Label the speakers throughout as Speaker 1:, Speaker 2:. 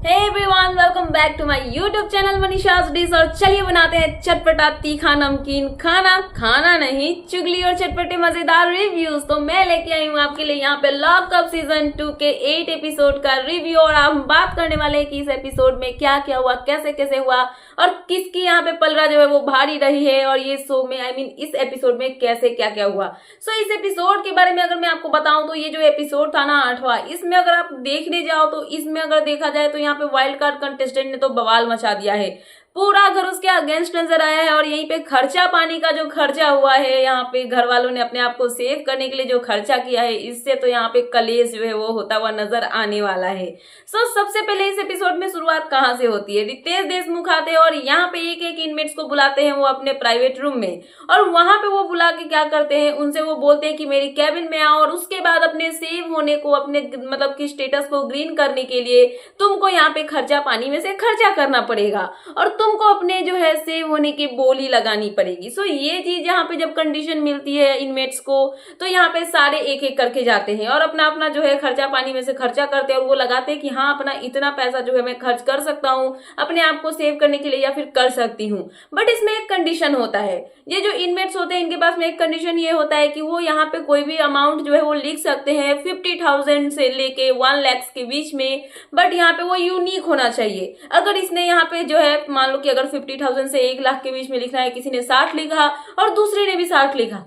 Speaker 1: Hey everyone, welcome back to my YouTube channel Manisha's dish. और चलिए बनाते हैं चटपटा तीखा नमकीन खाना नहीं, चुगली और चटपटे मजेदार रिव्यूज। तो मैं लेके आई हूँ आपके लिए यहाँ पे लॉकअप सीजन 2 के 8 एपिसोड का रिव्यू। और हम बात करने वाले हैं कि इस एपिसोड में क्या क्या हुआ, कैसे कैसे हुआ और किसकी यहाँ पे पलड़ा जो है वो भारी रही है, और ये शो में इस एपिसोड में कैसे क्या क्या हुआ। सो इस एपिसोड के बारे में अगर मैं आपको बताऊं तो ये जो एपिसोड था ना 8वां, इसमें अगर आप देखने जाओ तो इसमें अगर देखा जाए तो यहाँ पे वाइल्ड कार्ड कंटेस्टेंट ने तो बवाल मचा दिया है। पूरा घर उसके अगेंस्ट नजर आया है। और यहीं पे खर्चा पानी का जो खर्चा हुआ है, यहाँ पे घर वालों ने अपने आप को सेव करने के लिए जो खर्चा किया है, इससे तो यहाँ पे कलेश जो है वो होता हुआ नजर आने वाला है। सो सबसे पहले इस एपिसोड में शुरुआत कहाँ से होती है। रितेश देशमुख आते हैं और यहाँ पे एक एक इनमेट्स को बुलाते हैं वो अपने प्राइवेट रूम में। और वहां पे वो बुला के क्या करते हैं, उनसे वो बोलते हैं कि मेरी कैबिन में आओ, और उसके बाद अपने सेव होने को, अपने मतलब कि स्टेटस को ग्रीन करने के लिए तुमको यहाँ पे खर्चा पानी में से खर्चा करना पड़ेगा और तुमको अपने जो है सेव होने की बोली लगानी पड़ेगी। सो ये चीज यहाँ पे जब कंडीशन मिलती है इनमेट्स को, तो यहाँ पे सारे एक एक करके जाते हैं और अपना अपना जो है खर्चा पानी में से खर्चा करते हैं। और वो लगाते हैं कि हाँ, अपना इतना पैसा जो है मैं खर्च कर सकता हूँ अपने आप को सेव करने के लिए, या फिर कर सकती हूँ। बट इसमें एक कंडीशन होता है। ये जो इनमेट्स होते हैं इनके पास में एक कंडीशन ये होता है कि वो यहाँ पे कोई भी अमाउंट जो है वो लिख सकते हैं 50,000 से लेके 1 लाख के बीच में। बट यहाँ पे वो यूनिक होना चाहिए। अगर इसने यहाँ पे जो है मान लो कि अगर 50,000 से 1 लाख के बीच में लिखना है, किसी ने 60 लिखा और दूसरे ने भी 60 लिखा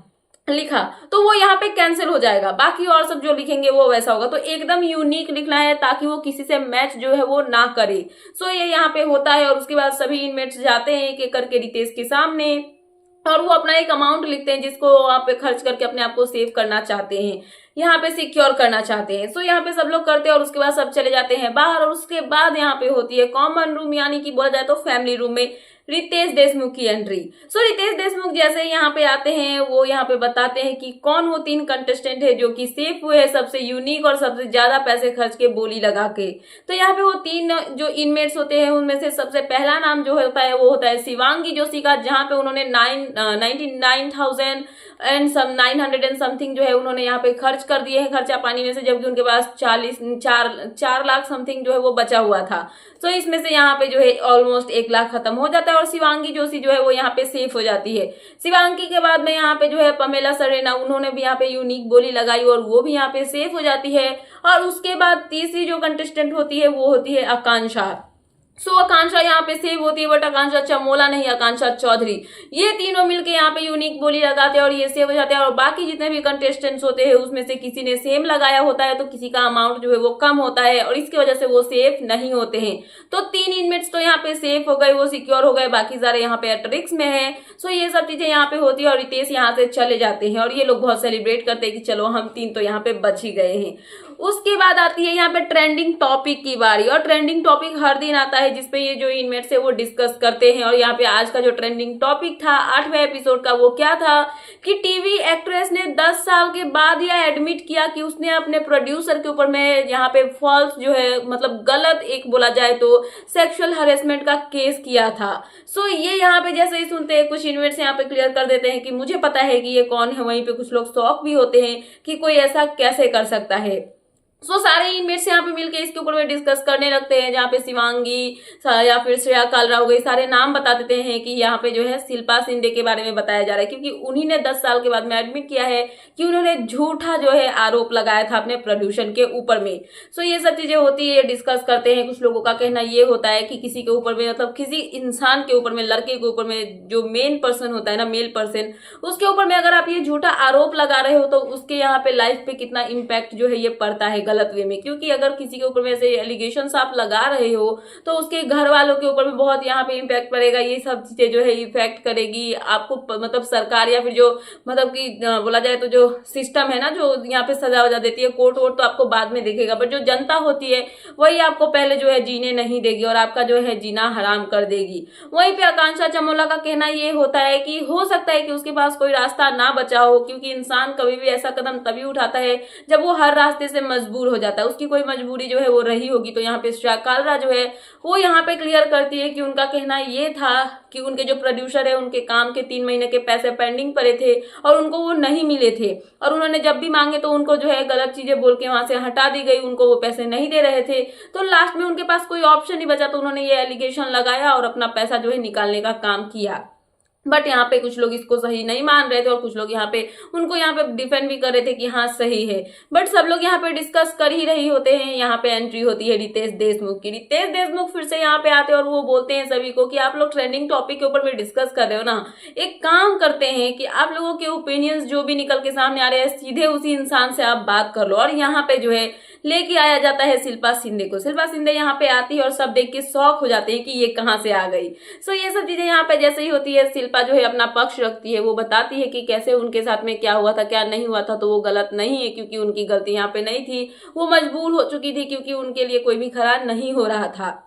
Speaker 1: तो वो यहाँ पे कैंसिल हो जाएगा। बाकी और सब जो लिखेंगे वो वैसा होगा। तो एकदम यूनिक लिखना है ताकि वो किसी से मैच जो है वो ना करे। सो ये यहाँ पे होता है। और उसके बाद सभी इनमेट्स जाते हैं एक एक करके रितेश के सामने, और वो अपना एक अमाउंट लिखते हैं जिसको वहां पे खर्च करके अपने आप को सेव करना चाहते हैं, यहाँ पे सिक्योर करना चाहते हैं। सो यहाँ पे सब लोग करते हैं और उसके बाद सब चले जाते हैं बाहर। और उसके बाद यहाँ पे होती है कॉमन रूम, यानी कि बोला जाए तो फैमिली रूम में रितेश देशमुख की एंट्री। सो रितेश देशमुख जैसे यहाँ पे आते हैं, वो यहाँ पे बताते हैं कि कौन वो 3 कंटेस्टेंट है जो कि सेफ हुए है सबसे यूनिक और सबसे ज्यादा पैसे खर्च के बोली लगा के। तो यहाँ पे वो 3 जो इनमेट्स होते हैं उनमें से सबसे पहला नाम जो होता है वो होता है शिवांगी जोशी का, जहाँ पे उन्होंने 99,000 एंड 900 एंड समथिंग जो है उन्होंने यहाँ पे खर्च कर दिए हैं खर्चा पानी में से, जबकि उनके पास 4 लाख समथिंग जो है वो बचा हुआ था। तो इसमें से यहाँ पे जो है ऑलमोस्ट 1 लाख खत्म हो जाता है और शिवांगी जोशी जो है वो यहाँ पे सेफ हो जाती है। शिवांगी के बाद में यहाँ पे जो है पमेला सरेना, उन्होंने भी यहाँ पे यूनिक बोली लगाई और वो भी यहाँ पे सेफ हो जाती है। और उसके बाद तीसरी जो कंटेस्टेंट होती है वो होती है आकांक्षा। सो आकांक्षा यहाँ पे सेव होती है, बट आकांक्षा चमोला नहीं, आकांक्षा चौधरी। ये तीनों मिलके यहाँ पे यूनिक बोली लगाते हैं और ये सेव हो जाते हैं। और बाकी जितने भी कंटेस्टेंट्स होते हैं उसमें से किसी ने सेम लगाया होता है तो किसी का अमाउंट जो है वो कम होता है और इसकी वजह से वो सेफ नहीं होते हैं। तो 3 इनमेट्स तो यहाँ पे सेफ हो गए, वो सिक्योर हो गए, बाकी सारे यहाँ पे एट रिस्क में है। सो ये सब चीजें यहाँ पे होती है और रितेश यहाँ से चले जाते हैं और ये लोग बहुत सेलिब्रेट करते हैं कि चलो हम 3 तो यहाँ पे बच ही गए हैं। उसके बाद आती है यहाँ पे ट्रेंडिंग टॉपिक की बारी। और ट्रेंडिंग टॉपिक हर दिन आता है जिसपे ये जो इनमेट्स है वो डिस्कस करते हैं। और यहाँ पे आज का जो ट्रेंडिंग टॉपिक था 8वें एपिसोड का, वो क्या था कि टीवी एक्ट्रेस ने 10 साल के बाद यह एडमिट किया कि उसने अपने प्रोड्यूसर के ऊपर में यहाँ पे फॉल्स जो है, मतलब गलत एक बोला जाए तो सेक्सुअल हरेसमेंट का केस किया था। सो ये यहाँ पे जैसे ही सुनते हैं कुछ इनमेट्स यहाँ पे क्लियर कर देते हैं कि मुझे पता है कि ये कौन है। वहीं पे कुछ लोग शॉक भी होते हैं कि कोई ऐसा कैसे कर सकता है। सो सारे इनमेट्स यहाँ पे मिलके इसके ऊपर में डिस्कस करने लगते हैं, जहाँ पे शिवांगी या फिर श्रेया कालरा हो गई, सारे नाम बता देते हैं कि यहाँ पे जो है शिल्पा शिंदे के बारे में बताया जा रहा है, क्योंकि उन्हीं ने 10 साल के बाद में एडमिट किया है कि उन्होंने झूठा जो है आरोप लगाया था अपने प्रोड्यूसर के ऊपर में। सो ये सब चीजें होती है, डिस्कस करते हैं। कुछ लोगों का कहना ये होता है कि किसी के ऊपर में, मतलब किसी इंसान के ऊपर में, लड़के के ऊपर में, जो मेन पर्सन होता है ना, मेल पर्सन, उसके ऊपर में अगर आप ये झूठा आरोप लगा रहे हो तो उसके यहाँ पे लाइफ पे कितना इम्पैक्ट जो है ये पड़ता है गलत वे में। क्योंकि अगर किसी के ऊपर में ऐसे एलिगेशंस आप लगा रहे हो तो उसके घर वालों के ऊपर भी बहुत यहाँ पे इम्पैक्ट पड़ेगा। ये सब चीजें जो है इफेक्ट करेगी आपको, मतलब सरकार या फिर जो मतलब कि बोला जाए तो जो सिस्टम है ना, जो यहाँ पे सजा वजा देती है, कोर्ट वोर्ट तो आपको बाद में देखेगा, बट जो जनता होती है वही आपको पहले जो है जीने नहीं देगी और आपका जो है जीना हराम कर देगी। वहीं पे आकांक्षा चमोला का कहना ये होता है कि हो सकता है कि उसके पास कोई रास्ता ना बचा हो, क्योंकि इंसान कभी भी ऐसा कदम तभी उठाता है जब वो हर रास्ते से मजबूर मजबूर हो जाता है, उसकी कोई मजबूरी जो है वो रही होगी। तो यहाँ पे श्रेया कालरा जो है वो यहाँ पे क्लियर करती है कि उनका कहना ये था कि उनके जो प्रोड्यूसर है उनके काम के 3 महीने के पैसे पेंडिंग पड़े थे और उनको वो नहीं मिले थे, और उन्होंने जब भी मांगे तो उनको जो है गलत चीजें बोल के वहां से हटा दी गई, उनको वो पैसे नहीं दे रहे थे। तो लास्ट में उनके पास कोई ऑप्शन नहीं बचा, तो उन्होंने ये एलिगेशन लगाया और अपना पैसा जो है निकालने का काम किया। बट यहाँ पे कुछ लोग इसको सही नहीं मान रहे थे और कुछ लोग यहाँ पे उनको यहाँ पे डिफेंड भी कर रहे थे कि हाँ सही है। बट सब लोग यहाँ पे डिस्कस कर ही रही होते हैं। यहाँ पे एंट्री होती है रितेश देशमुख की। रितेश देशमुख फिर से यहाँ पे आते हैं और वो बोलते हैं सभी को कि आप लोग ट्रेंडिंग टॉपिक के ऊपर में डिस्कस कर रहे हो ना, एक काम करते हैं कि आप लोगों के ओपिनियंस जो भी निकल के सामने आ रहे हैं सीधे उसी इंसान से आप बात कर लो। और यहाँ पे जो है लेके आया जाता है शिल्पा शिंदे को। शिल्पा शिंदे यहाँ पे आती है और सब देख के शॉक हो जाते हैं कि ये कहाँ से आ गई। सो ये सब चीजें यहाँ पे जैसे ही होती है, शिल्पा जो है अपना पक्ष रखती है, वो बताती है कि कैसे उनके साथ में क्या हुआ था क्या नहीं हुआ था। तो वो गलत नहीं है क्योंकि उनकी गलती यहाँ पे नहीं थी, वो मजबूर हो चुकी थी क्योंकि उनके लिए कोई भी खरा नहीं हो रहा था।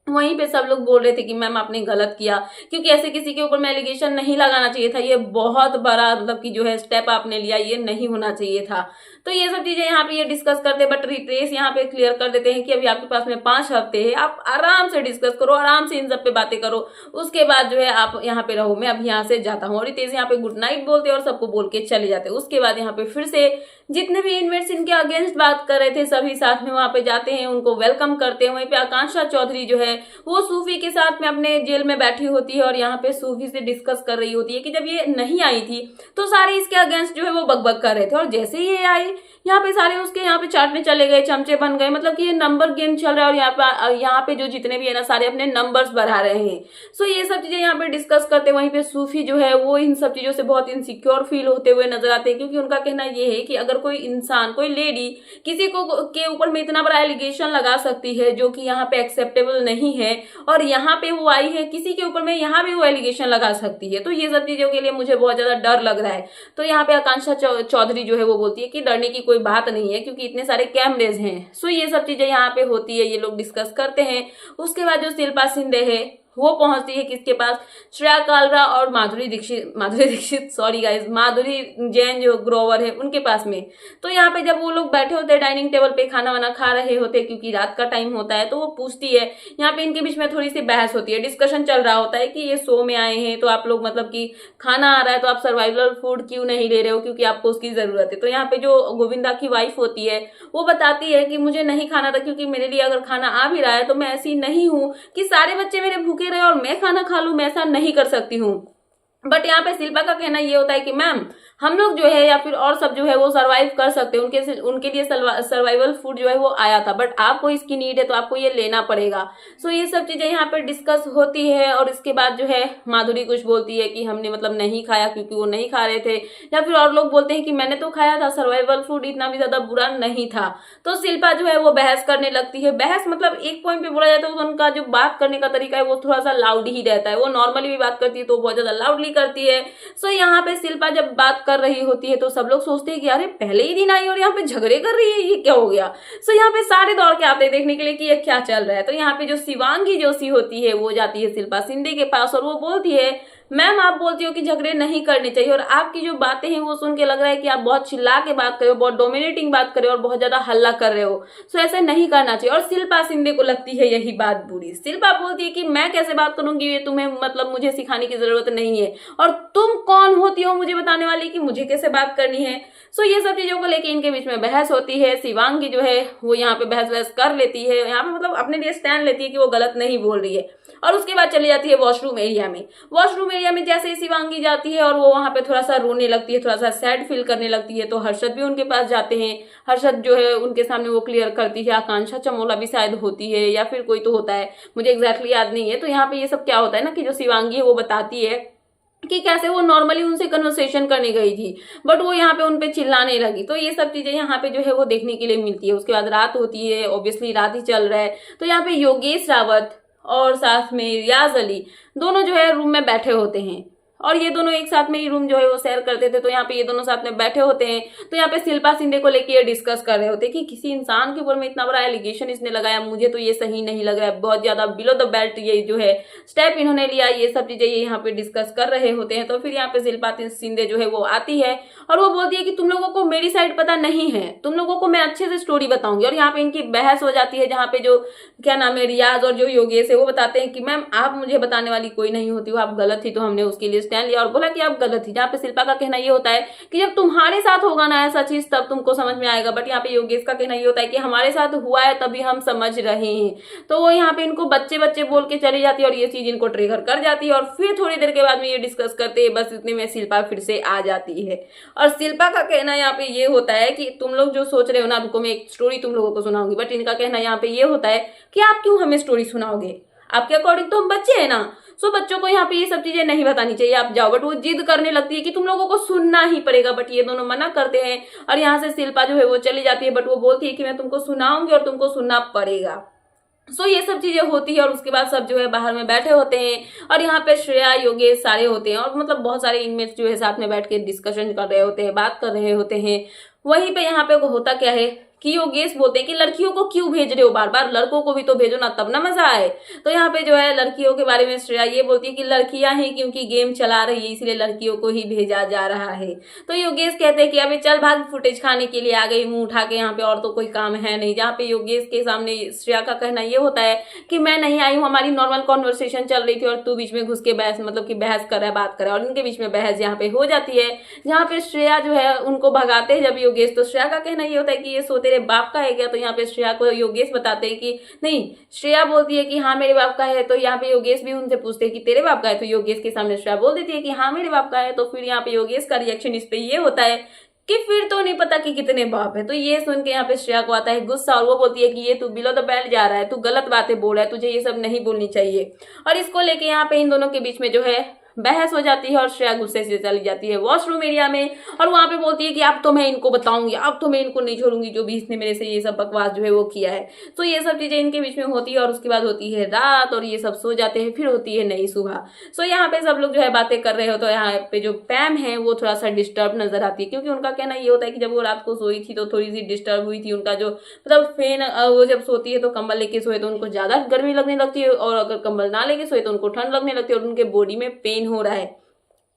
Speaker 1: वहीं पे सब लोग बोल रहे थे कि मैम आपने गलत किया, क्योंकि ऐसे किसी के ऊपर में एलिगेशन नहीं लगाना चाहिए था, ये बहुत बड़ा मतलब कि जो है स्टेप आपने लिया, ये नहीं होना चाहिए था। तो ये सब चीजें यहाँ पे ये डिस्कस करते हैं। बट रितेश यहाँ पे क्लियर कर देते हैं कि अभी आपके पास में 5 हफ्ते है, आप आराम से डिस्कस करो, आराम से इन सब पे बातें करो, उसके बाद जो है आप यहाँ पे रहो, मैं अभी यहाँ से जाता हूँ। और रितेश यहाँ पे गुड नाइट बोलते हैं और सबको बोल के चले जाते हैं। उसके बाद यहाँ पे फिर से जितने भी इन्वेट्स इनके अगेंस्ट बात कर रहे थे सभी साथ में वहां पे जाते हैं, उनको वेलकम करते हैं। वहीं पे आकांक्षा चौधरी जो है वो सूफी के साथ में अपने जेल में बैठी होती है और यहाँ पे सूफी से डिस्कस कर रही होती है कि जब ये नहीं आई थी तो सारे इसके अगेंस्ट जो है वो बकबक कर रहे थे, और जैसे ही ये आई यहाँ पे सारे उसके यहाँ पे चाटने चले गए, चमचे बन गए। मतलब कि ये नंबर गेम चल रहा है और यहाँ पे जो जितने भी है ना सारे अपने नंबर्स बढ़ा रहे हैं। सो ये सब चीजें यहाँ पे डिस्कस करते हैं। वहीं पे सूफी जो है वो इन सब चीजों से बहुत इनसिक्योर फील होते हुए नजर आते हैं, क्योंकि उनका कहना ये है कि अगर कोई इंसान, कोई लेडी किसी को के ऊपर में इतना बड़ा एलिगेशन लगा सकती है जो कि यहाँ पे एक्सेप्टेबल नहीं है, और यहाँ पे वो आई है किसी के ऊपर में यहाँ भी वो एलिगेशन लगा सकती है, तो ये सब चीजों के लिए मुझे बहुत ज्यादा डर लग रहा है। तो यहाँ पे आकांक्षा चौधरी जो है वो बोलती है कि डरने की कोई बात नहीं है क्योंकि इतने सारे कैमरेज हैं। सो ये सब चीजें यहाँ पे होती है, ये लोग डिस्कस करते हैं। उसके बाद जो शिल्पा शिंदे है वो पहुंचती है किसके पास, श्रेया कालरा और माधुरी दीक्षित सॉरी गाइस, माधुरी जैन जो ग्रोवर है उनके पास में। तो यहाँ पे जब वो लोग बैठे होते हैं डाइनिंग टेबल पे खाना वाना खा रहे होते क्योंकि रात का टाइम होता है, तो वो पूछती है, यहाँ पे इनके बीच में थोड़ी सी बहस होती है, डिस्कशन चल रहा होता है कि ये शो में आए हैं तो आप लोग मतलब कि खाना आ रहा है तो आप सर्वाइवल फूड क्यों नहीं ले रहे हो, क्योंकि आपको उसकी जरूरत है। तो यहाँ पे जो गोविंदा की वाइफ होती है वो बताती है कि मुझे नहीं खाना था क्योंकि मेरे लिए अगर खाना आ भी रहा है तो मैं ऐसी नहीं हूँ कि सारे बच्चे मेरे भूखे रहे और मैं खाना खा लूं, मैं ऐसा नहीं कर सकती हूँ। बट यहाँ पे शिल्पा का कहना ये होता है कि मैम हम लोग जो है या फिर और सब जो है वो सरवाइव कर सकते हैं, उनके लिए सर्वाइवल फूड जो है वो आया था, बट आपको इसकी नीड है तो आपको ये लेना पड़ेगा। सो ये सब चीजें यहाँ पे डिस्कस होती है। और इसके बाद जो है माधुरी कुछ बोलती है कि हमने मतलब नहीं खाया क्योंकि वो नहीं खा रहे थे, या फिर और लोग बोलते हैं कि मैंने तो खाया था, सर्वाइवल फूड इतना भी ज्यादा बुरा नहीं था। तो शिल्पा जो है वो बहस करने लगती है। बहस मतलब एक पॉइंट पे बोला जाता है तो उनका जो बात करने का तरीका है वो थोड़ा सा लाउड ही रहता है, वो नॉर्मली भी बात करती है तो बहुत ज्यादा लाउडली करती है। सो यहाँ पे शिल्पा जब बात कर रही होती है तो सब लोग सोचते हैं कि अरे पहले ही दिन आई और यहाँ पे झगड़े कर रही है, ये क्या हो गया। सो यहाँ पे सारे दौड़ के आते हैं देखने के लिए कि ये क्या चल रहा है। तो यहाँ पे जो शिवांगी जोशी होती है वो जाती है शिल्पा शिंदे के पास और वो बोलती है, मैम आप बोलती हो कि झगड़े नहीं करने चाहिए और आपकी जो बातें हैं वो सुन के लग रहा है कि आप बहुत चिल्ला के बात कर रहे हो, बहुत डोमिनेटिंग बात कर रहे हो और बहुत ज्यादा हल्ला कर रहे हो। सो ऐसा नहीं करना चाहिए। और शिल्पा शिंदे को लगती है यही बात बुरी। शिल्पा बोलती है कि मैं कैसे बात करूंगी, ये तुम्हें मतलब मुझे सिखाने की जरूरत नहीं है, और तुम कौन होती हो मुझे बताने वाली कि मुझे कैसे बात करनी है। सो ये सब चीजों को लेके इनके बीच में बहस होती है। शिवांगी जो है वो यहाँ पे बहस कर लेती है, यहाँ पे मतलब अपने लिए स्टैंड लेती है कि वो गलत नहीं बोल रही है। और उसके बाद चली जाती है वॉशरूम एरिया में। वॉशरूम एरिया में जैसे ही शिवांगी जाती है और वो वहां पे थोड़ा सा रोने लगती है, थोड़ा सा सैड फील करने लगती है, तो हर्षद भी उनके पास जाते हैं। हर्षद जो है उनके सामने वो क्लियर करती है, आकांक्षा चमोला भी शायद होती है या फिर कोई तो होता है, मुझे एग्जैक्टली याद नहीं है। तो यहाँ पे ये सब क्या होता है ना कि जो शिवांगी है वो बताती है कि कैसे वो नॉर्मली उनसे कन्वर्सेशन करने गई थी बट वो यहाँ पे उनपे चिल्लाने लगी। तो ये सब चीजें यहाँ पे जो है वो देखने के लिए मिलती है। उसके बाद रात होती है, ऑब्वियसली रात ही चल रहा है, तो यहाँ पे योगेश रावत और साथ में रियाज अली दोनों जो है रूम में बैठे होते हैं। और ये दोनों एक साथ में ही रूम जो है वो शेयर करते थे। तो यहाँ पे ये दोनों साथ में बैठे होते हैं, तो यहाँ पे शिल्पा शिंदे को लेके ये डिस्कस कर रहे होते हैं कि किसी इंसान के ऊपर में इतना बड़ा एलिगेशन इसने लगाया, मुझे तो ये सही नहीं लग रहा है, बहुत ज्यादा बिलो द बेल्ट ये जो है स्टेप इन्होंने लिया, ये सब चीजें ये यहाँ पे डिस्कस कर रहे होते हैं। तो फिर यहाँ पे शिल्पा शिंदे जो है वो आती है और वो बोलती है कि तुम लोगों को मेरी साइड पता नहीं है, तुम लोगों को मैं अच्छे से स्टोरी बताऊंगी। और यहाँ पे इनकी बहस हो जाती है, जहाँ पे जो क्या नाम है रियाज और जो योगेश है वो बताते हैं कि मैम आप मुझे बताने वाली कोई नहीं होती, वो आप गलत थी तो हमने उसके लिए स्टैंड लिया और बोला कि आप गलत थी। जहाँ पे शिल्पा का कहना ये होता है कि जब तुम्हारे साथ होगा ना ऐसा चीज तब तुमको समझ में आएगा, बट यहाँ पे योगेश का कहना ये होता है कि हमारे साथ हुआ है तभी हम समझ रहे हैं। तो वो यहाँ पे इनको बच्चे बच्चे बोल के चली जाती है और ये चीज इनको ट्रिगर कर जाती है। और फिर थोड़ी देर के बाद में ये डिस्कस करते हैं, बस इतने में शिल्पा फिर से आ जाती है। और शिल्पा का कहना यहाँ पे ये होता है कि तुम लोग जो सोच रहे हो ना, रुको मैं एक स्टोरी तुम लोगों को सुनाऊंगी, बट इनका कहना यहाँ पे ये होता है कि आप क्यों हमें स्टोरी सुनाओगे, आपके अकॉर्डिंग तो हम बच्चे हैं ना, सो बच्चों को यहाँ पे ये सब चीजें नहीं बतानी चाहिए, आप जाओ। बट वो जिद करने लगती है कि तुम लोगों को सुनना ही पड़ेगा, बट ये दोनों मना करते हैं और यहाँ से शिल्पा जो है वो चली जाती है। बट वो बोलती है कि मैं तुमको सुनाऊंगी और तुमको सुनना पड़ेगा। सो ये सब चीजें होती है और उसके बाद सब जो है बाहर में बैठे होते हैं और यहाँ पे श्रेया योगेश सारे होते हैं और मतलब बहुत सारे इनमेट्स जो है साथ में बैठ के डिस्कशन कर रहे होते हैं, बात कर रहे होते हैं। वहीं पे यहाँ पे होता क्या है कि योगेश बोलते हैं कि लड़कियों को क्यों भेज रहे हो बार बार, लड़कों को भी तो भेजो ना, तब ना मजा आए। तो यहाँ पे जो है लड़कियों के बारे में श्रेया ये बोलती है कि लड़कियां ही क्योंकि गेम चला रही है इसलिए लड़कियों को ही भेजा जा रहा है। तो योगेश कहते हैं कि अभी चल भाग, फुटेज खाने के लिए आ गई मुंह उठा के, यहाँ पे और तो कोई काम है नहीं। जहाँ पे योगेश के सामने श्रेया का कहना ये होता है कि मैं नहीं आई हूँ, हमारी नॉर्मल कॉन्वर्सेशन चल रही थी और तू बीच में घुस के बहस मतलब कि बहस कर रहा है, बात कर रहा है, और इनके बीच में बहस यहाँ पे हो जाती है। जहाँ पे श्रेया जो है उनको भगाते हैं जब योगेश, तो श्रेया का कहना ये होता है कि ये सो तेरे बाप का है क्या। तो यहाँ पे श्रेया को योगेश बताते हैं कि नहीं, श्रेया बोलती है कि हाँ मेरे बाप का है। तो यहाँ पे योगेश भी उनसे पूछते हैं कि तेरे बाप का है, तो योगेश के सामने श्रेया बोल देती है कि हाँ मेरे बाप का है। तो फिर यहाँ पे योगेश का रिएक्शन इस पे ये होता है कि फिर तो नहीं पता कि कितने बाप है। तो ये सुन के यहाँ पे श्रेया को आता है गुस्सा और वो बोलती है कि ये तू बिलो द बेल्ट जा रहा है, तू गलत बातें बोल रहा है, तुझे ये सब नहीं बोलनी चाहिए। और इसको लेके यहाँ पे इन दोनों के बीच में जो है बहस हो जाती है और श्रेया गुस्से से चली जाती है वॉशरूम एरिया में और वहां पे बोलती है कि अब तो मैं इनको बताऊंगी, अब तो मैं इनको नहीं छोड़ूंगी, जो भी इसने मेरे से ये सब बकवास जो है वो किया है। तो ये सब चीजें इनके बीच में होती है और उसके बाद होती है रात और ये सब सो जाते हैं। फिर होती है नई सुबह। सो यहाँ पे सब लोग जो है बातें कर रहे हो, तो यहाँ पे जो पैम है वो थोड़ा सा डिस्टर्ब नजर आती है, क्योंकि उनका कहना ये होता है कि जब वो रात को सोई थी तो थोड़ी सी डिस्टर्ब हुई थी। उनका जो मतलब फैन, वो जब सोती है तो कंबल लेके सोए तो उनको ज्यादा गर्मी लगने लगती है और अगर कंबल ना लेके सोए तो उनको ठंड लगने लगती है और उनके बॉडी में पेन हो रहा है।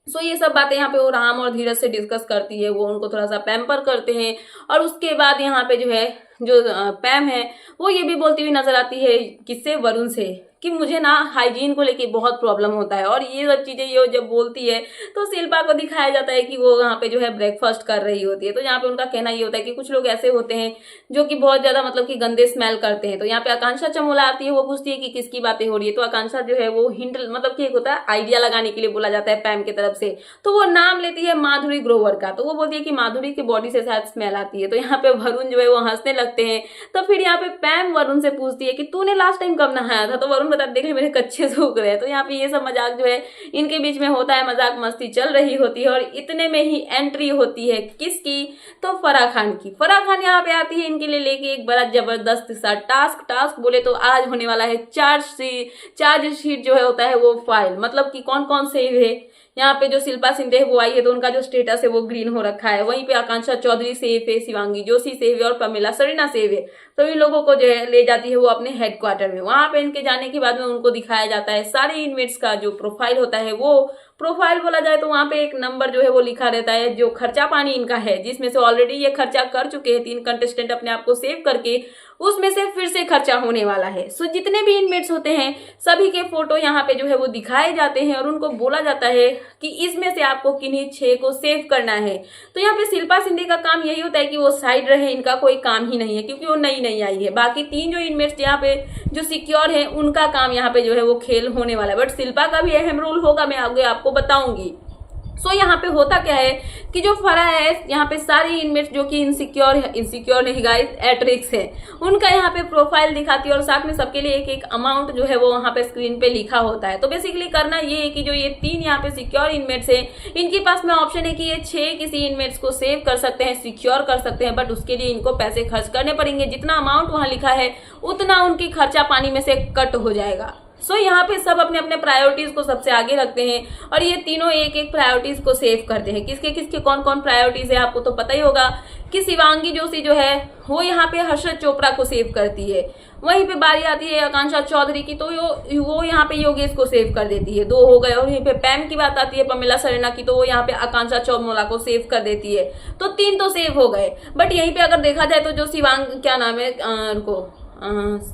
Speaker 1: सो ये सब बातें यहाँ पे वो राम और धीरज से डिस्कस करती है, वो उनको थोड़ा सा पैम्पर करते हैं। और उसके बाद यहाँ पे जो है जो पैम है वो ये भी बोलती हुई नजर आती है किससे, वरुण से, कि मुझे ना हाइजीन को लेके बहुत प्रॉब्लम होता है। और ये सब चीजें ये जब बोलती है तो शिल्पा को दिखाया जाता है कि वो यहाँ पे जो है ब्रेकफास्ट कर रही होती है। तो यहाँ पे उनका कहना ये होता है कि कुछ लोग ऐसे होते हैं जो कि बहुत ज्यादा मतलब कि गंदे स्मेल करते हैं। तो यहाँ पे आकांक्षा चमोला आती है, वो पूछती है कि किसकी बातें हो रही है। तो आकांक्षा जो है वो हिंट मतलब कि एक होता है आइडिया लगाने के लिए बोला जाता है पैम की तरफ से, तो वो नाम लेती है माधुरी ग्रोवर का। तो वो बोलती है कि माधुरी की बॉडी से शायद स्मेल आती है। तो यहाँ पे वरुण जो है वो हंसने लगते हैं। तो फिर यहाँ पे पैम वरुण से पूछती है कि तूने लास्ट टाइम कब नहाया था। तो वरुण बता देख ले मेरे कच्चे सूख रहे हैं। तो यहाँ पे ये सब मजाक जो है इनके बीच में होता है, मजाक मस्ती चल रही होती है। और इतने में ही एंट्री होती है किसकी, तो फराह खान की। फराह खान यहाँ पे आती है इनके लिए लेके एक बड़ा जबरदस्त सा टास्क बोले तो आज होने वाला है चार्ज शीट जो है होता है वो फाइल, मतलब कि कौन कौन से है। यहाँ पे जो शिल्पा शिंदे है वो आई है तो उनका जो स्टेटस है वो ग्रीन हो रखा है। वहीं पे आकांक्षा चौधरी सेफ है, शिवांगी जोशी सेफ है और प्रमिला सरीना सेफ है। तो इन लोगों को जो है ले जाती है वो अपने हेडक्वार्टर में। वहां पे इनके जाने के बाद में उनको दिखाया जाता है सारे इनमेट्स का जो प्रोफाइल होता है। वो प्रोफाइल बोला जाए तो वहां पे एक नंबर जो है वो लिखा रहता है जो खर्चा पानी इनका है, जिसमें से ऑलरेडी ये खर्चा कर चुके हैं 3 कंटेस्टेंट अपने आप को सेव करके, उसमें से फिर से खर्चा होने वाला है। सो जितने भी इनमेट्स होते हैं सभी के फोटो यहाँ पे जो है वो दिखाए जाते हैं और उनको बोला जाता है कि इसमें से आपको किन्हीं 6 को सेव करना है। तो यहाँ पे शिल्पा शिंदे का काम यही होता है कि वो साइड रहे, इनका कोई काम ही नहीं है क्योंकि वो नई आई है। बाकी 3 जो इनमेट्स यहाँ पे जो सिक्योर है उनका काम यहाँ पे जो है वो खेल होने वाला है, बट शिल्पा का भी अहम रोल होगा, मैं आगे आपको बताऊंगी। सो यहाँ पे होता क्या है कि जो फराह है यहाँ पे सारी इनमेट्स जो कि इनसिक्योर नहीं गाइस, एट रिस्क है, उनका यहाँ पे प्रोफाइल दिखाती है और साथ में सबके लिए एक अमाउंट जो है वो वहाँ पे स्क्रीन पे लिखा होता है। तो बेसिकली करना ये है कि जो ये 3 यहाँ पे सिक्योर इनमेट्स है इनके पास में ऑप्शन है कि ये 6 किसी इनमेट्स को सेव कर सकते हैं, सिक्योर कर सकते हैं, बट उसके लिए इनको पैसे खर्च करने पड़ेंगे। जितना अमाउंट वहाँ लिखा है उतना उनकी खर्चा पानी में से कट हो जाएगा। सो यहाँ पे सब अपने अपने प्रायोरिटीज को सबसे आगे रखते हैं और ये तीनों एक एक प्रायोरिटीज को सेव करते हैं। किसके किसके कौन कौन प्रायोरिटीज है आपको तो पता ही होगा कि शिवांगी जोशी जो है वो यहाँ पे हर्षद चोपड़ा को सेव करती है। वहीं पे बारी आती है आकांक्षा चौधरी की, तो वो यहाँ पे योगेश को सेव कर देती है, 2 हो गए। और यहीं पे पैम की बात आती है प्रमिला सरेना की, तो वो यहाँ पे आकांक्षा चौमोला को सेव कर देती है, तो 3 तो सेव हो गए। बट यहीं पे अगर देखा जाए तो जो शिवांग क्या नाम है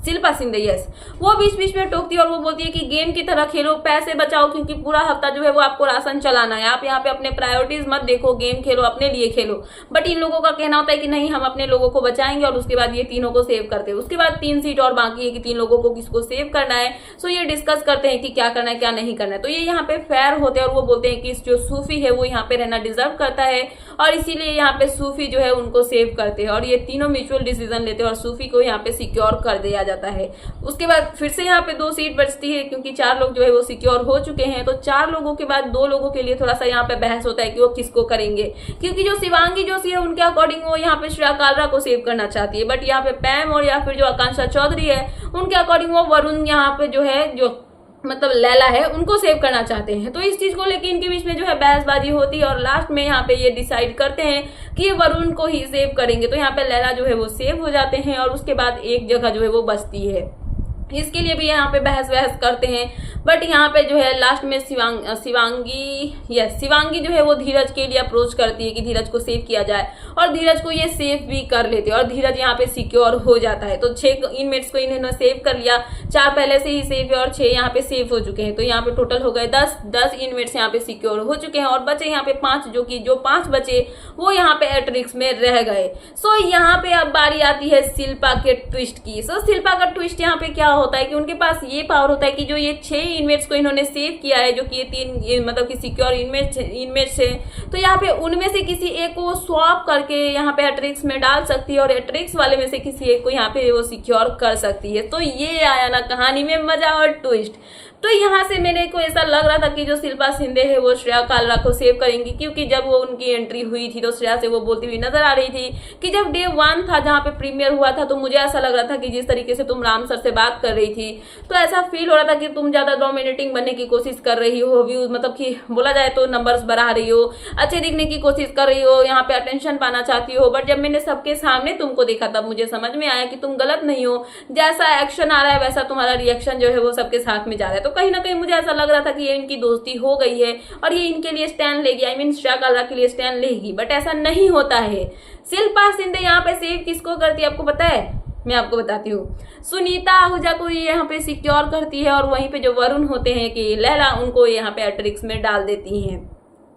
Speaker 1: शिल्पा शिंदे, यस, वो बीच बीच में टोकती है और वो बोलती है कि गेम की तरह खेलो, पैसे बचाओ, क्योंकि पूरा हफ्ता जो है वो आपको राशन चलाना है, आप यहाँ पे अपने प्रायोरिटीज मत देखो, गेम खेलो, अपने लिए खेलो। बट इन लोगों का कहना होता है कि नहीं, हम अपने लोगों को बचाएंगे और उसके बाद ये तीनों को सेव करते हैं। उसके बाद 3 सीट और बाकी है कि 3 लोगों को किसको सेव करना है। सो ये डिस्कस करते हैं कि क्या करना है क्या नहीं करना है। तो ये यहाँ पे फेयर होते हैं और वो बोलते हैं कि जो सूफी है वो यहाँ पे रहना डिजर्व करता है और इसीलिए यहाँ पे सूफी जो है उनको सेव करते हैं और ये तीनों म्यूचुअल डिसीजन लेते हैं और सूफी को यहाँ पे सिक्योर कर दिया जाता है। उसके बाद फिर से यहाँ पे 2 सीट बचती है क्योंकि 4 लोग जो है वो सिक्योर हो चुके हैं। तो 4 लोगों के बाद 2 लोगों के लिए थोड़ा सा यहाँ पे बहस होता है कि वो किसको करेंगे, क्योंकि जो शिवांगी जोशी है उनके अकॉर्डिंग वो यहाँ पे श्रेया कालरा को सेव करना चाहती है। बट यहाँ पे पैम और या फिर जो आकांक्षा चौधरी है उनके अकॉर्डिंग वो वरुण यहाँ पे जो है जो मतलब लैला है उनको सेव करना चाहते हैं। तो इस चीज को लेकर इनके बीच में जो है बहसबाजी होती है और लास्ट में यहाँ पे ये डिसाइड करते हैं कि ये वरुण को ही सेव करेंगे। तो यहाँ पे लैला जो है वो सेव हो जाते हैं और उसके बाद एक जगह जो है वो बचती है। इसके लिए भी यहाँ पे बहस करते हैं। बट यहाँ पे जो है लास्ट में शिवांगी जो है वो धीरज के लिए अप्रोच करती है कि धीरज को सेव किया जाए और धीरज को ये सेव भी कर लेते हैं और धीरज यहाँ पे सिक्योर हो जाता है। तो 6 इनमेट्स को इन्होंने सेव कर लिया, 4 पहले से ही सेव है और 6 यहाँ पे सेव हो चुके हैं। तो यहाँ पे टोटल हो गए 10 इनमेट्स यहाँ पे सिक्योर हो चुके हैं और बचे यहाँ पे 5, जो 5 बचे वो यहाँ पे एट रिस्क में रह गए। सो यहाँ पे अब बारी आती है शिल्पा के ट्विस्ट की। सो शिल्पा का ट्विस्ट यहाँ पे क्या होता है कि उनके पास ये पावर होता है कि जो ये 6 इनमेट्स को इन्होंने सेव किया है, जो कि ये 3 मतलब कि सिक्योर इनमेट्स है, तो यहाँ पे उनमें से किसी एक को स्वैप करके यहाँ पे एट्रिक्स में डाल सकती है और एट्रिक्स वाले में से किसी एक को यहाँ पे वो सिक्योर कर सकती है। तो ये आया ना कहानी में मजा और ट्विस्ट। तो यहाँ से मेरे को ऐसा लग रहा था कि जो शिल्पा शिंदे है वो श्रेया कालरा को सेव करेंगी, क्योंकि जब वो उनकी एंट्री हुई थी तो श्रेया से वो बोलती हुई नजर आ रही थी कि जब डे 1 था जहाँ पे प्रीमियर हुआ था तो मुझे ऐसा लग रहा था कि जिस तरीके से तुम राम सर से बात कर रही थी तो ऐसा फील हो रहा था कि तुम ज्यादा डोमिनेटिंग बनने की कोशिश कर रही हो, व्यूज मतलब कि बोला जाए तो नंबर्स बढ़ा रही हो, अच्छे दिखने की कोशिश कर रही हो, यहाँ पे अटेंशन पाना चाहती हो। बट जब मैंने सबके सामने तुमको देखा तब मुझे समझ में आया कि तुम गलत नहीं हो, जैसा एक्शन आ रहा है वैसा तुम्हारा रिएक्शन जो है वो सबके साथ में जा रहा है। तो कहीं ना कहीं मुझे ऐसा लग रहा था कि ये इनकी दोस्ती हो गई है और ये इनके लिए स्टैंड लेगी, आई मीन श्रेया कालरा के लिए स्टैंड लेगी। बट ऐसा नहीं होता है। शिल्पा शिंदे यहाँ पे सेव किसको करती है आपको पता है? मैं आपको बताती हूँ, सुनीता आहूजा को ये यहाँ पे सिक्योर करती है और वहीं पे जो वरुण होते हैं कि लैला उनको यहाँ पे एट्रिक्स में डाल देती हैं।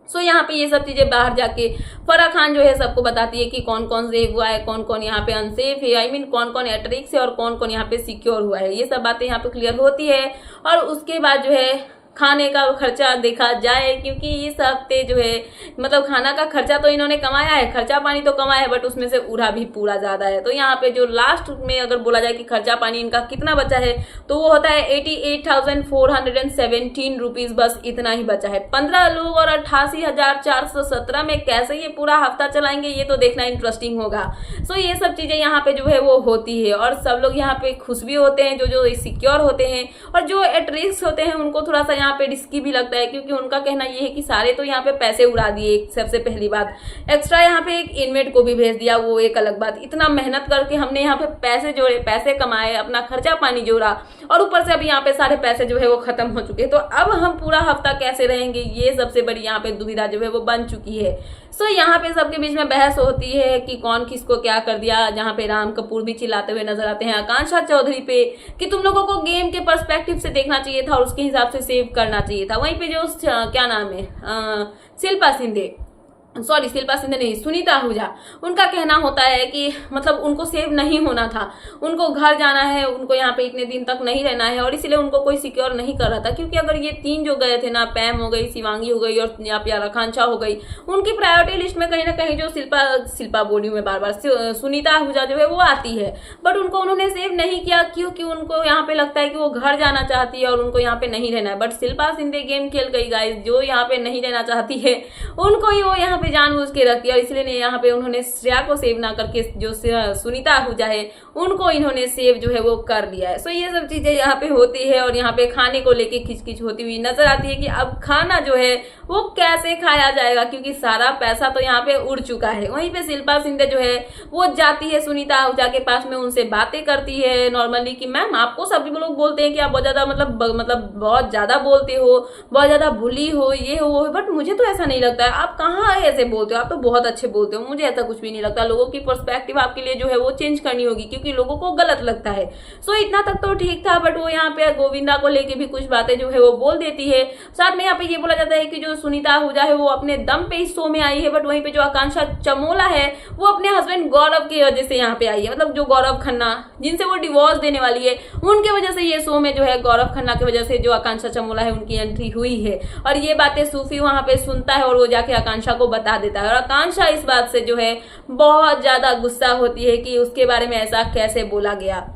Speaker 1: सो यहाँ पे ये सब चीजें बाहर जाके फराह खान जो है सबको बताती है कि कौन कौन सेव हुआ है, कौन कौन यहाँ पे अनसेफ है, आई मीन कौन कौन एट्रिक्स है और कौन कौन यहाँ पे सिक्योर हुआ है। ये सब बातें यहाँ पे क्लियर होती है और उसके बाद जो है खाने का खर्चा देखा जाए, क्योंकि इस हफ्ते जो है मतलब खाना का खर्चा तो इन्होंने कमाया है, खर्चा पानी तो कमाया है, बट उसमें से उड़ा भी पूरा ज्यादा है। तो यहाँ पे जो लास्ट में अगर बोला जाए कि खर्चा पानी इनका कितना बचा है तो वो होता है 88,417 रुपीज, बस इतना ही बचा है। 15 लोग और 88,417 में कैसे ये पूरा हफ्ता चलाएंगे ये तो देखना इंटरेस्टिंग होगा। सो ये सब चीजें यहाँ पे जो है वो होती है और सब लोग यहाँ पे खुश भी होते हैं जो सिक्योर होते हैं और जो एट रिस्क होते हैं उनको थोड़ा सा यहाँ पे रिस्की भी लगता है, क्योंकि उनका कहना ये है कि सारे तो यहाँ पे पैसे उड़ा दिए। सबसे पहली बात, एक्स्ट्रा यहाँ पे एक इनमेट को भी भेज दिया, वो एक अलग बात। इतना मेहनत करके हमने यहाँ पे पैसे जोड़े, पैसे कमाए, अपना खर्चा पानी जोड़ा और ऊपर से अभी यहाँ पे सारे पैसे जो है वो खत्म हो चुके हैं। तो अब हम पूरा हफ्ता कैसे रहेंगे, ये सबसे बड़ी यहाँ पे दुविधा जो है वो बन चुकी है। सो यहाँ पे सबके बीच में बहस होती है कि कौन किसको क्या कर दिया, जहाँ पे राम कपूर भी चिल्लाते हुए नजर आते हैं आकांक्षा चौधरी पे कि तुम लोगों को गेम के पर्सपेक्टिव से देखना चाहिए था और उसके हिसाब से सेव करना चाहिए था। वहीं पे जो क्या नाम है शिल्पा शिंदे नहीं, सुनीता आहूजा, उनका कहना होता है कि मतलब उनको सेव नहीं होना था, उनको घर जाना है, उनको यहाँ पे इतने दिन तक नहीं रहना है और इसलिए उनको कोई सिक्योर नहीं कर रहा था। क्योंकि अगर ये 3 जो गए थे ना, पैम हो गई, शिवांगी हो गई और यहाँ पे आकांक्षा हो गई, उनकी प्रायोरिटी लिस्ट में कहीं ना कहीं जो शिल्पा बोली में बार बार सुनीता आहूजा जो है वो आती है। बट उनको उन्होंने सेव नहीं किया क्योंकि उनको यहाँ पे लगता है कि वो घर जाना चाहती है और उनको यहाँ पे नहीं रहना है। बट शिल्पा शिंदे गेम खेल गई गाइस, जो यहाँ पे नहीं रहना चाहती है उनको ही वो यहाँ पे जानबूझ के रख दिया और इसलिए यहाँ पे उन्होंने श्रेया को सेव ना करके जो सुनीता आहूजा है उनको इन्होंने सेव जो है वो कर लिया है। सो ये सब चीजें यहाँ पे होती है और यहाँ पे खाने को लेके खिचखिच होती हुई नजर आती है कि अब खाना जो है वो कैसे खाया जाएगा, क्योंकि सारा पैसा तो यहाँ पे उड़ चुका है। वहीं पे शिल्पा शिंदे जो है वो जाती है सुनीता आहूजा के पास में, उनसे बातें करती है नॉर्मली कि मैम आपको सभी लोग बोलते हैं कि आप बहुत ज्यादा मतलब बहुत ज्यादा बोलते हो, बहुत ज्यादा बुली हो, ये हो, बट मुझे तो ऐसा नहीं लगता है। आप कहाँ ऐसे बोलते हो, आप तो बहुत अच्छे बोलते हो, मुझे ऐसा कुछ भी नहीं लगता। लोगों की पर्सपेक्टिव आपके लिए जो है वो चेंज करनी होगी क्योंकि लोगों को गलत लगता है। सो इतना तक तो ठीक था, बट वो यहाँ पे गोविंदा को लेके भी कुछ बातें जो है वो बोल देती है। साथ में यहाँ पे ये बोला जाता है कि जो सुनीता आहूजा है वो अपने दम पे इस शो में आई है, बट वहीं पे जो आकांक्षा चमोला है वो अपने हस्बैंड गौरव की वजह से यहाँ पे आई है। मतलब जो गौरव खन्ना जिनसे वो डिवोर्स देने वाली है उनके वजह से ये शो में जो है गौरव खन्ना की वजह से जो आकांक्षा चमोला है उनकी एंट्री हुई है। और ये बातें सूफी वहां पे सुनता है और वो जाके आकांक्षा को बता देता है और आकांक्षा इस बात से जो है बहुत ज्यादा गुस्सा होती है कि उसके बारे में ऐसा कैसे बोला गया।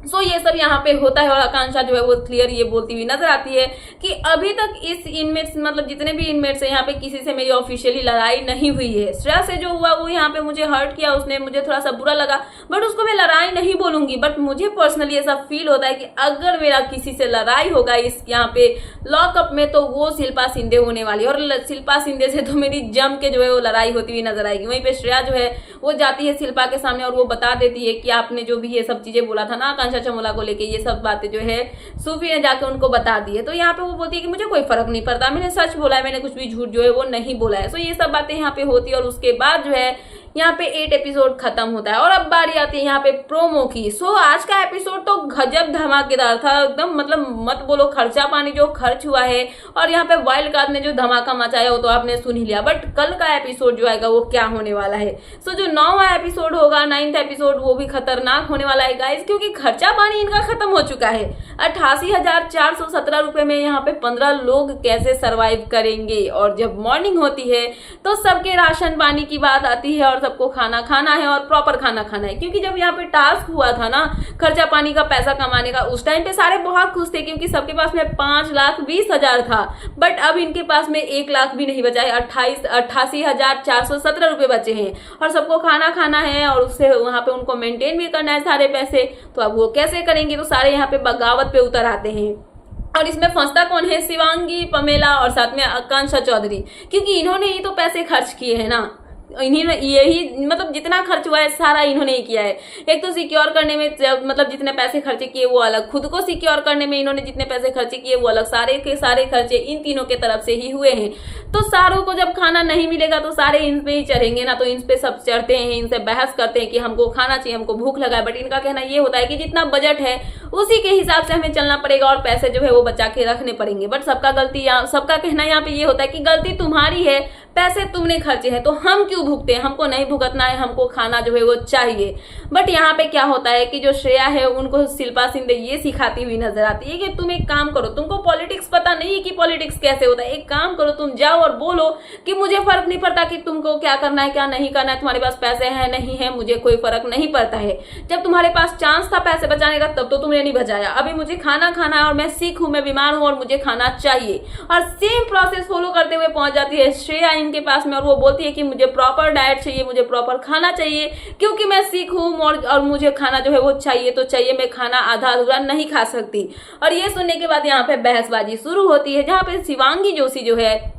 Speaker 1: सो ये सब यहाँ पे होता है और आकांक्षा जो है वो क्लियर ये बोलती हुई नजर आती है कि अभी तक इस इनमेट्स मतलब जितने भी इनमेट्स हैं यहाँ पे किसी से मेरी ऑफिशियली लड़ाई नहीं हुई है। श्रेया से जो हुआ वो यहाँ पे मुझे हर्ट किया, उसने मुझे थोड़ा सा बुरा लगा, बट उसको मैं लड़ाई नहीं बोलूंगी। बट मुझे पर्सनली ऐसा फील होता है कि अगर मेरा किसी से लड़ाई होगा इस यहाँ पे लॉकअप में तो वो शिल्पा शिंदे होने वाली है और शिल्पा शिंदे से तो मेरी जम के जो है वो लड़ाई होती हुई नजर आएगी। वहीं पे श्रेया जो है वो जाती है शिल्पा के सामने और वो बता देती है कि आपने जो भी ये सब चीजें बोला था ना आकांक्षा चमोला को लेके, ये सब बातें जो है सूफी ने जाके उनको बता दी है। तो यहाँ पे वो बोलती है कि मुझे कोई फर्क नहीं पड़ता, मैंने सच बोला है, मैंने कुछ भी झूठ जो है वो नहीं बोला है। सो ये सब बातें यहाँ पे होती है और उसके बाद जो है यहाँ पे 8 एपिसोड खत्म होता है और अब बारी आती है यहाँ पे प्रोमो की। सो आज का एपिसोड तो गजब धमाकेदार था एकदम, मतलब मत बोलो, खर्चा पानी जो खर्च हुआ है और यहाँ पे वाइल्ड कार्ड ने जो धमाका मचाया वो तो आपने सुन ही लिया। बट कल का एपिसोड जो आएगा वो क्या होने वाला है। सो जो 9वां एपिसोड होगा, 9th एपिसोड, वो भी खतरनाक होने वाला है गाइस, क्योंकि खर्चा पानी इनका खत्म हो चुका है। 88,417 रुपए में यहाँ पे 15 लोग कैसे सर्वाइव करेंगे। और जब मॉर्निंग होती है तो सबके राशन पानी की बात आती है और सबको खाना खाना है और प्रॉपर खाना खाना है, क्योंकि जब यहाँ पे टास्क हुआ था ना खर्चा पानी का पैसा कमाने का, उस टाइम पे सारे बहुत खुश थे क्योंकि सबके पास में 5,20,000 था। बट अब इनके पास में 1 लाख भी नहीं बचा है, 88,417 रुपए बचे हैं और सबको खाना खाना है और उससे वहां पे उनको मेंटेन भी करना है सारे पैसे। तो अब वो कैसे करेंगे, तो सारे यहाँ पे बगावत पे उतर आते हैं। और इसमें फंसता कौन है, शिवांगी, पमेला और साथ में आकांक्षा चौधरी, क्योंकि इन्होंने ही तो पैसे खर्च किए हैं ना, इन्हीं यही मतलब जितना खर्च हुआ है सारा इन्होंने ही किया है। एक तो सिक्योर करने में मतलब जितने पैसे खर्चे किए वो अलग, खुद को सिक्योर करने में इन्होंने जितने पैसे खर्चे किए वो अलग, सारे के सारे खर्चे इन तीनों के तरफ से ही हुए हैं। तो सारों को जब खाना नहीं मिलेगा तो सारे इन पे ही चढ़ेंगे ना, तो इन पे सब चढ़ते हैं, इनसे बहस करते हैं कि हमको खाना चाहिए, हमको भूख लगा है। बट इनका कहना ये होता है कि जितना बजट है उसी के हिसाब से हमें चलना पड़ेगा और पैसे जो है वो बचा के रखने पड़ेंगे। बट सबका कहना यहाँ पे ये होता है कि गलती तुम्हारी है, पैसे तुमने खर्चे हैं तो हम क्यों भुगते हैं, हमको नहीं भुगतना है, हमको खाना जो है वो चाहिए। बट यहाँ पे क्या होता है कि जो श्रेया है उनको शिल्पा शिंदे ये सिखाती हुई नजर आती है कि तुम एक काम करो, तुमको पॉलिटिक्स पता नहीं है कि पॉलिटिक्स कैसे होता है, एक काम करो, तुम जाओ और बोलो कि मुझे फर्क नहीं पड़ता कि तुमको क्या करना है क्या नहीं करना है, तुम्हारे पास पैसे हैं नहीं है, मुझे कोई फर्क नहीं पड़ता है। जब तुम्हारे पास चांस था पैसे बचाने का तब तो तुमने नहीं बचाया, अभी मुझे खाना खाना है और मैं सिक हूं, मैं बीमार हूं और मुझे खाना चाहिए। और सेम प्रोसेस फॉलो करते हुए पहुंच जाती है श्रेया इनके पास में और वो बोलती है कि मुझे प्रॉपर डाइट चाहिए, मुझे प्रॉपर खाना चाहिए क्योंकि मैं सिक हूं और मुझे खाना जो है वो चाहिए तो चाहिए, मैं खाना आधा अधूरा नहीं खा सकती। और ये सुनने के बाद यहाँ पे बहसबाजी शुरू होती है, जहाँ पे शिवांगी जोशी जो है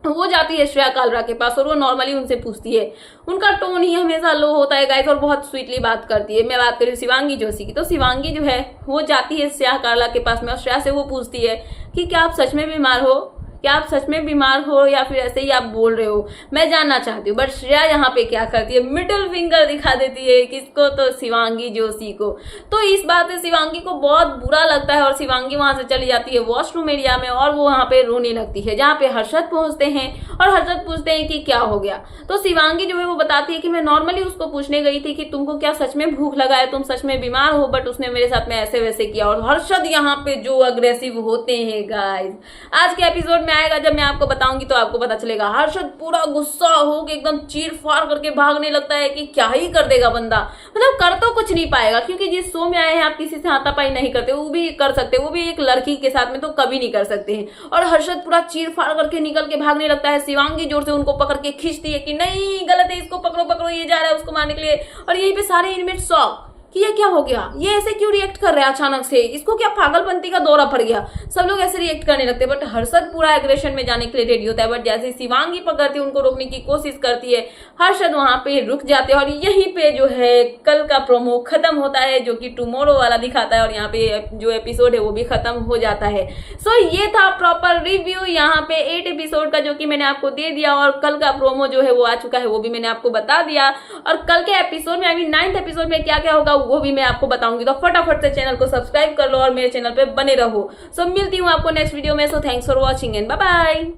Speaker 1: वो जाती है श्रेया कालरा के पास और वो नॉर्मली उनसे पूछती है, उनका टोन ही हमेशा लो होता है गाइस और बहुत स्वीटली बात करती है। मैं बात करी शिवांगी जोशी की, तो शिवांगी जो है वो जाती है श्रेया कालरा के पास में और श्रेया से वो पूछती है कि क्या आप सच में बीमार हो, क्या आप सच में बीमार हो या फिर ऐसे ही आप बोल रहे हो, मैं जानना चाहती हूँ। बट श्रेया यहाँ पे क्या करती है, मिडिल फिंगर दिखा देती है, किसको, तो शिवांगी जोशी को। तो इस बात से शिवांगी को बहुत बुरा लगता है और शिवांगी वहां से चली जाती है वॉशरूम एरिया में और वो वहां पे रोने लगती है, जहाँ पे हर्षद पहुंचते हैं और हर्षद पूछते हैं कि क्या हो गया। तो शिवांगी जो है वो बताती है कि मैं नॉर्मली उसको पूछने गई थी कि तुमको क्या सच में भूख लगा है, तुम सच में बीमार हो, बट उसने मेरे साथ में ऐसे वैसे किया। और हर्षद यहाँ पे जो अग्रेसिव होते हैं गाइस, आज के एपिसोड में आएगा, जब मैं आपको बताऊंगी तो आपको पता चलेगा। हर्षद पूरा गुस्सा हो के एकदम चीर फाड़ करके भागने लगता है कि क्या ही कर देगा बंदा, मतलब कर तो कुछ नहीं पाएगा, क्योंकि जिस शो में आए हैं आप किसी से हाथापाई नहीं करते, वो भी कर सकते, वो भी एक लड़की के साथ में तो कभी नहीं कर सकते हैं। और हर्षद पूरा चीर फाड़ करके निकल के भागने लगता है। शिवांगी जोर से उनको पकड़ के खींचती है कि नहीं गलत है, इसको पकड़ो पकड़ो, ये जा रहा है उसको मारने के लिए। और यहीं पे सारे इनमेट शॉक कि ये क्या हो गया, ये ऐसे क्यों रिएक्ट कर रहा है अचानक से, इसको क्या पागलपंती का दौरा पड़ गया, सब लोग ऐसे रिएक्ट करने लगते हैं। बट हर्षद पूरा एग्रेशन में जाने के लिए रेडी होता है। बट जैसे शिवांगी पकड़ती है, उनको रोकने की कोशिश करती है, हर्षद वहां पे रुक जाते हैं। और यहीं पे जो है कल का प्रोमो खत्म होता है, जो कि टुमारो वाला दिखाता है, और यहाँ पे जो एपिसोड है वो भी खत्म हो जाता है। सो ये था प्रॉपर रिव्यू यहाँ पे 8 एपिसोड का, जो कि मैंने आपको दे दिया। और कल का प्रोमो जो है वो आ चुका है, वो भी मैंने आपको बता दिया। और कल के एपिसोड में, आई मीन 9th एपिसोड में क्या क्या होगा वो भी मैं आपको बताऊंगी। तो फटाफट से चैनल को सब्सक्राइब कर लो और मेरे चैनल पे बने रहो। सो मिलती हूँ आपको नेक्स्ट वीडियो में। So thanks for watching and bye bye.